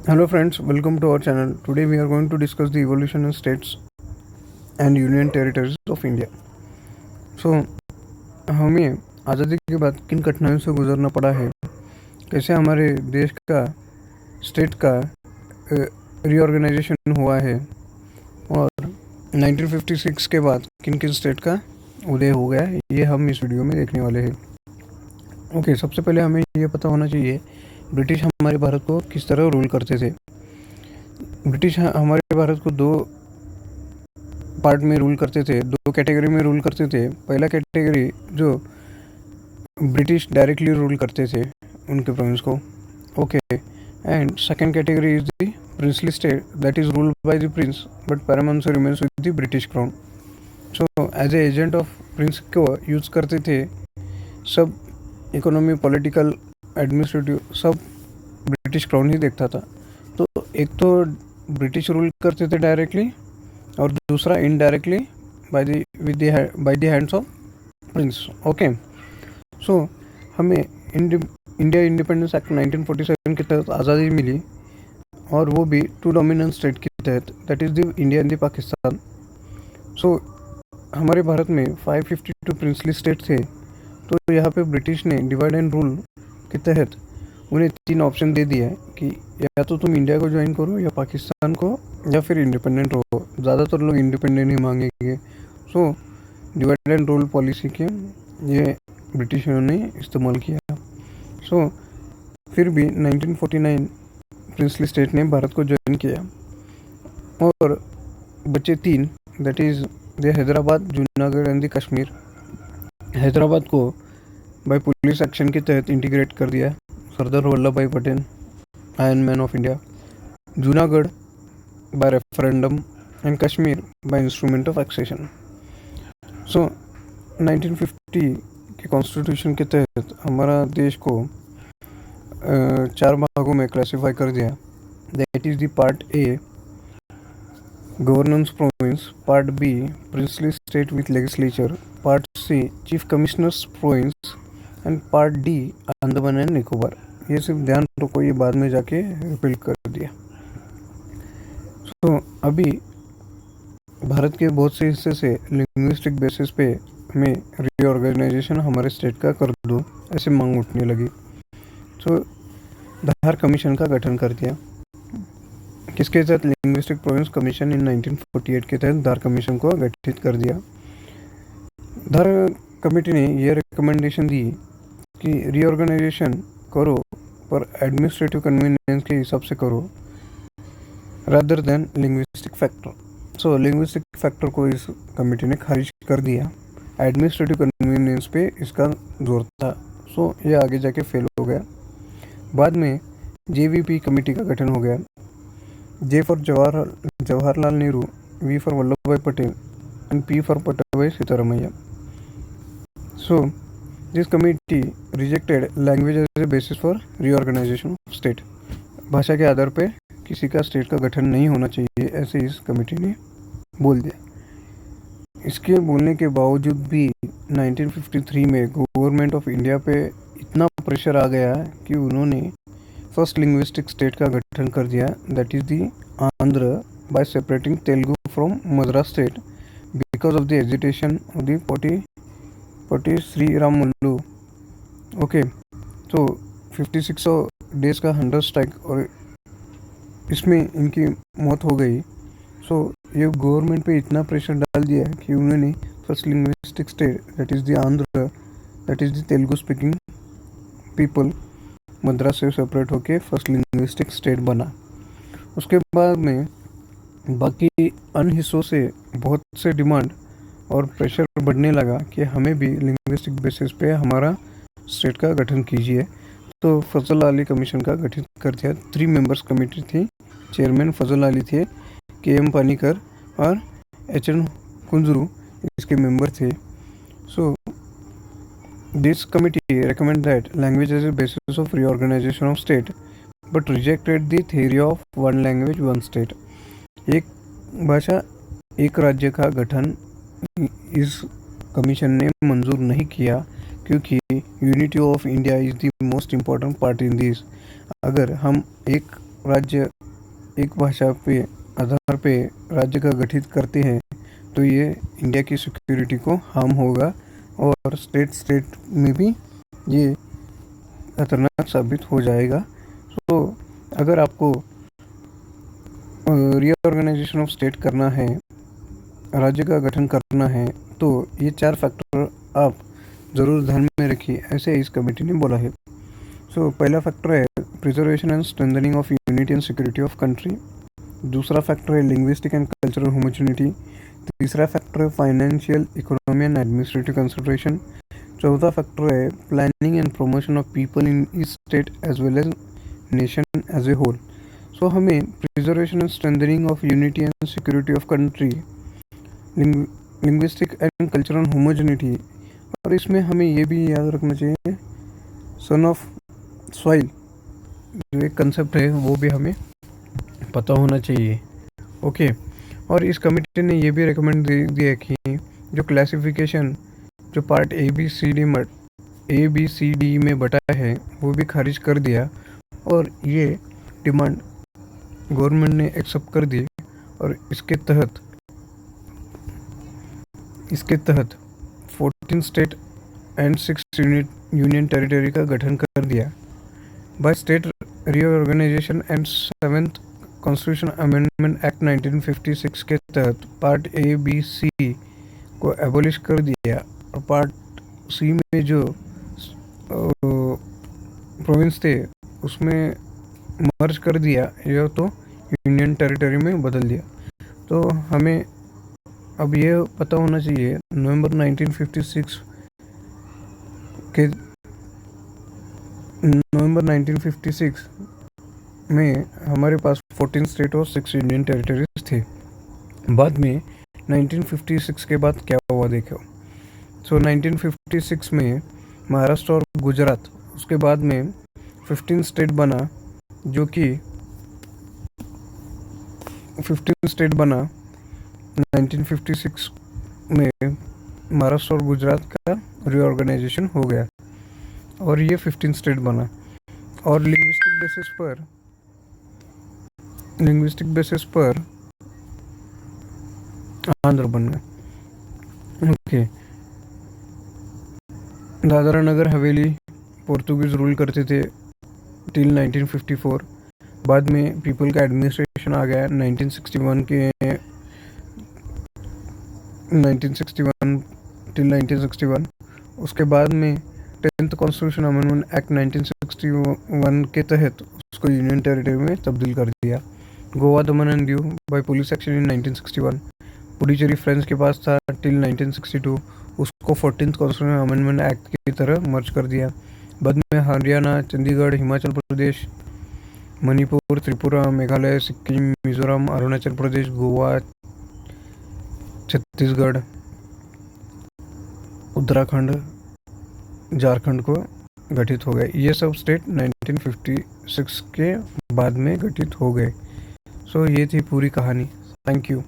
Hello friends, welcome to our channel. Today we are going to discuss the evolution of states and union territories of India. So हमें आज़ादी के बाद किन कठिनाइयों से गुजरना पड़ा है, कैसे हमारे देश का स्टेट का रीऑर्गेनाइजेशन हुआ है और 1956 के बाद किन किन स्टेट का उदय हो गया है, ये हम इस वीडियो में देखने वाले हैं। ओके, सबसे पहले हमें ये पता होना चाहिए ब्रिटिश हमारे भारत को किस तरह रूल करते थे। ब्रिटिश हमारे भारत को दो पार्ट में रूल करते थे, दो कैटेगरी में रूल करते थे। पहला कैटेगरी जो ब्रिटिश डायरेक्टली रूल करते थे उनके प्रोविंस को, okay, and second category is the princely state that is ruled by the prince but paramount remains with the British crown. So as a agent of prince को use करते थे, सब economy, political, administrative सब British crown ही देखता था। तो एक तो ब्रिटिश रूल करते थे डायरेक्टली और दूसरा indirectly by the hands of prince. Okay, so हमें इंडिया इंडिपेंडेंस एक्ट 1947 के तहत आज़ादी मिली और वो भी टू डोमिनेंट स्टेट के तहत, that is the India and the Pakistan. So हमारे भारत में 552 प्रिंसली स्टेट थे। तो यहाँ पे ब्रिटिश ने डिवाइड एंड रूल के तहत उन्हें तीन ऑप्शन दे दिया कि या तो तुम इंडिया को ज्वाइन करो या पाकिस्तान को या फिर इंडिपेंडेंट हो। ज़्यादातर लोग इंडिपेंडेंट ही मांगेंगे। So divide and rule policy के ये ब्रिटिशों ने इस्तेमाल किया। सो फिर भी 1949 प्रिंसली स्टेट ने भारत को ज्वाइन किया और बचे तीन, that is the Hyderabad, Junagadh and the Kashmir. Hyderabad को बाय पुलिस एक्शन के तहत इंटीग्रेट कर दिया Sardar Vallabh Bhai Patel, iron man of India. Junagadh by referendum and Kashmir by instrument of accession. So 1950 के कॉन्स्टिट्यूशन के तहत हमारा देश को चार भागों में क्लासिफाई कर दिया, that is the part A governance province, part B princely state with legislature, part C chief commissioners province and part D Andaman and Nicobar. ये सिर्फ ध्यान रखो, ये बाद में जाके रिपील कर दिया। तो अभी भारत के बहुत से हिस्से से लिंग्विस्टिक बेसिस पे हमें रीऑर्गेनाइजेशन हमारे स्टेट का कर दो, ऐसे मांग उठने लगी। तो धार कमीशन का गठन कर दिया, किसके तहत? लिंग्विस्टिक प्रोविंस कमीशन इन 1948 के तहत धार कमीशन को गठित कर दिया। धार कमेटी ने यह रिकमेंडेशन दी कि रीऑर्गेनाइजेशन करो पर एडमिनिस्ट्रेटिव कन्वीनियंस के हिसाब से करो रादर देन लिंग्विस्टिक फैक्टर। सो लिंग्विस्टिक फैक्टर को इस कमेटी ने खारिज कर दिया, एडमिनिस्ट्रेटिव कन्वीनियंस पे इसका जोर था। सो ये आगे जाके फेल हो गया। बाद में JVP कमेटी का गठन हो गया, J for Jawaharlal Nehru, V for Vallabh Bhai Patel and P for Pattabhai Sitaramayya. So this committee rejected language as a basis for reorganisation of state. भाषा के आधार पर किसी का स्टेट का गठन नहीं होना चाहिए, ऐसे इस कमेटी ने बोल दिया। इसके बोलने के बावजूद भी 1953 में गवर्नमेंट ऑफ इंडिया पे इतना प्रेशर आ गया कि उन्होंने फर्स्ट लिंग्विस्टिक स्टेट का गठन कर दिया, that is the Andhra, by separating Telugu from Madras state because of the agitation of the Potti Sri Ramulu. Okay, तो 56 डेज का हंटर स्ट्राइक और इसमें इनकी मौत हो गई। सो ये गवर्नमेंट पे इतना प्रेशर डाल दिया कि उन्होंने first linguistic state that is the Andhra, that is the Telugu speaking people, Madras से सेपरेट होके फर्स्ट लिंग्विस्टिक स्टेट बना। उसके बाद में बाकी अन्य हिस्सों से बहुत से डिमांड और प्रेशर बढ़ने लगा कि हमें भी लिंग्विस्टिक बेसिस पे हमारा स्टेट का गठन कीजिए। तो फजल अली कमीशन का गठन कर दिया। 3 मेंबर्स कमेटी थी, चेयरमैन फजल अली थे, KM पानीकर और HN कुंजरू इसके मेंबर थे। So this committee recommend that language as a basis of reorganization of state but rejected the theory of one language one state। एक भाषा एक राज्य का गठन इस कमीशन ने मंजूर नहीं किया क्योंकि unity of India is the most important part in this. अगर हम एक राज्य एक भाषा पे आधार पे राज्य का गठित करते हैं तो ये इंडिया की सिक्योरिटी को हार्म होगा और स्टेट में भी ये खतरनाक साबित हो जाएगा। तो अगर आपको रीऑर्गेनाइजेशन ऑफ स्टेट करना है, राज्य का गठन करना है, तो ये 4 फैक्टर आप ज़रूर ध्यान में रखिए, ऐसे इस कमेटी ने बोला है। पहला फैक्टर है preservation and strengthening of unity and security of country. दूसरा फैक्टर है लिंग्विस्टिक एंड कल्चरल होमोजेनिटी। तीसरा फैक्टर है financial, economy and administrative consideration. चौथा फैक्टर है planning and promotion of people in each state as well as nation as a whole. हमें preservation and strengthening of unity and security of country, linguistic and cultural homogeneity, और इसमें हमें ये भी याद रखना चाहिए सन ऑफ सॉइल जो एक कंसेप्ट है वो भी हमें पता होना चाहिए। ओके, और इस कमेटी ने ये भी रिकमेंड दिया कि जो क्लासिफिकेशन जो part A B C D में बटा है वो भी खारिज कर दिया और ये डिमांड गवर्नमेंट ने एक्सेप्ट कर दी और इसके तहत 14 स्टेट एंड 6 यूनियन टेरिटरी का गठन कर दिया। By state reorganisation and 7th constitution amendment act 1956 के तहत पार्ट ए बी सी को एबोलिश कर दिया और पार्ट सी में जो प्रोविंस थे उसमें मर्ज कर दिया या तो यूनियन टेरिटरी में बदल दिया। तो हमें अब ये पता होना चाहिए नवंबर 1956 में हमारे पास 14 स्टेट और 6 यूनियन टेरिटरीज थे। बाद में 1956 के बाद क्या हुआ देखो। 1956 में महाराष्ट्र और गुजरात, उसके बाद में 15 स्टेट बना, जो कि 15 स्टेट बना 1956 में महाराष्ट्र और गुजरात का रीऑर्गेनाइजेशन हो गया और ये 15 स्टेट बना और लिंग्विस्टिक बेसिस पर आंध्र बन गया। Okay, Dadra Nagar Haveli Portuguese rule करते थे टिल 1954। बाद में पीपल का एडमिनिस्ट्रेशन आ गया 1961 टिल 1961। उसके बाद में 10th कॉन्स्टिट्यूशन अमेंडमेंट एक्ट 1961 के तहत उसको यूनियन टेरिटरी में तब्दील कर दिया। Goa, Daman and Diu by police action in 1961। Puducherry French के पास था टिल 1962, उसको 14th कॉन्स्टिट्यूशन अमेंडमेंट एक्ट की तरह मर्ज कर दिया। बाद में हरियाणा, चंडीगढ़, हिमाचल प्रदेश, मणिपुर, त्रिपुरा, मेघालय, सिक्किम, मिजोरम, अरुणाचल प्रदेश, गोवा, छत्तीसगढ़, उत्तराखंड, झारखंड को गठित हो गए। ये सब स्टेट 1956 के बाद में गठित हो गए। ये थी पूरी कहानी। Thank you.